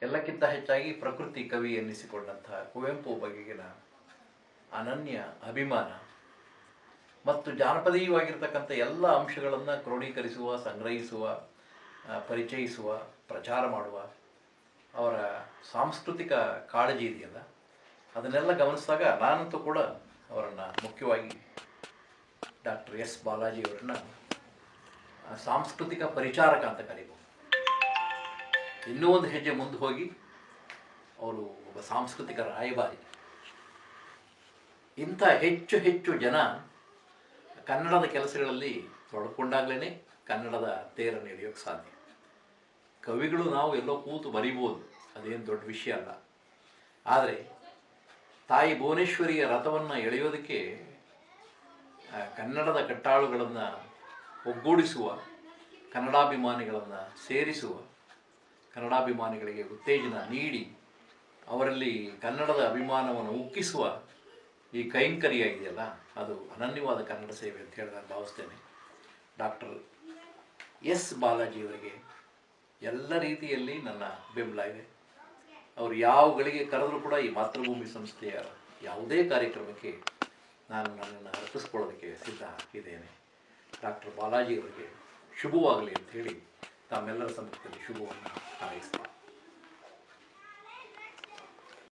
ಎಲ್ಲಕ್ಕಿಂತ ಹೆಚ್ಚಾಗಿ ಪ್ರಕೃತಿ ಕವಿ ಎನ್ನಿಸಿಕೊಂಡಂತಹ ಕುವೆಂಪು ಬಗೆಗಿನ ಅನನ್ಯ ಅಭಿಮಾನ ಮತ್ತು ಜಾನಪದೀಯವಾಗಿರ್ತಕ್ಕಂಥ ಎಲ್ಲ ಅಂಶಗಳನ್ನು ಕ್ರೋಢೀಕರಿಸುವ, ಸಂಗ್ರಹಿಸುವ, ಪರಿಚಯಿಸುವ, ಪ್ರಚಾರ ಮಾಡುವ ಅವರ ಸಾಂಸ್ಕೃತಿಕ ಕಾಳಜಿ ಇದೆಯಲ್ಲ, ಅದನ್ನೆಲ್ಲ ಗಮನಿಸಿದಾಗ ನಾನಂತೂ ಕೂಡ ಅವರನ್ನು ಮುಖ್ಯವಾಗಿ ಡಾಕ್ಟರ್ ಎಸ್ ಬಾಲಾಜಿಯವರನ್ನು ಸಾಂಸ್ಕೃತಿಕ ಪರಿಚಾರಕ ಅಂತ ಕರೀಬೋದು. ಇನ್ನೂ ಒಂದು ಹೆಜ್ಜೆ ಮುಂದೆ ಹೋಗಿ ಅವರು ಒಬ್ಬ ಸಾಂಸ್ಕೃತಿಕ ರಾಯಭಾರಿ. ಇಂಥ ಹೆಚ್ಚು ಹೆಚ್ಚು ಜನ ಕನ್ನಡದ ಕೆಲಸಗಳಲ್ಲಿ ತೊಡ್ಕೊಂಡಾಗಲೇ ಕನ್ನಡದ ತೇರನ್ನು ಎಳೆಯೋಕ್ಕೆ ಸಾಧ್ಯ. ಕವಿಗಳು ನಾವು ಎಲ್ಲೋ ಕೂತು ಬರಿಬೋದು, ಅದೇನು ದೊಡ್ಡ ವಿಷಯ ಅಲ್ಲ. ಆದರೆ ತಾಯಿ ಭುವನೇಶ್ವರಿಯ ರಥವನ್ನು ಎಳೆಯೋದಕ್ಕೆ ಕನ್ನಡದ ಕಟ್ಟಾಳುಗಳನ್ನು ಒಗ್ಗೂಡಿಸುವ, ಕನ್ನಡಾಭಿಮಾನಿಗಳನ್ನು ಸೇರಿಸುವ, ಕನ್ನಡಾಭಿಮಾನಿಗಳಿಗೆ ಉತ್ತೇಜನ ನೀಡಿ ಅವರಲ್ಲಿ ಕನ್ನಡದ ಅಭಿಮಾನವನ್ನು ಉಕ್ಕಿಸುವ ಈ ಕೈಂಕರ್ಯ ಇದೆಯಲ್ಲ, ಅದು ಅನನ್ಯವಾದ ಕನ್ನಡ ಸೇವೆ ಅಂತ ಹೇಳಿ ನಾನು ಭಾವಿಸ್ತೇನೆ. ಡಾಕ್ಟರ್ ಎಸ್ ಬಾಲಾಜಿಯವರಿಗೆ ಎಲ್ಲ ರೀತಿಯಲ್ಲಿ ನನ್ನ ಬೆಂಬಲ ಇದೆ. ಅವರು ಯಾವ ಗಳಿಗೆ ಕರೆದರೂ ಕೂಡ ಈ ಮಾತೃಭೂಮಿ ಸಂಸ್ಥೆಯ ಯಾವುದೇ ಕಾರ್ಯಕ್ರಮಕ್ಕೆ ನಾನು ನನ್ನನ್ನು ಅರ್ಪಿಸ್ಕೊಳ್ಳೋದಕ್ಕೆ ಸಿದ್ಧ ಇದ್ದೇನೆ. ಡಾಕ್ಟರ್ ಬಾಲಾಜಿಯವರಿಗೆ ಶುಭವಾಗಲಿ ಅಂತ ಹೇಳಿ ತಮ್ಮೆಲ್ಲರ ಸಮ್ಮುಖದಲ್ಲಿ ಶುಭವನ್ನು ಹಾರೈಸ್ತೀನಿ.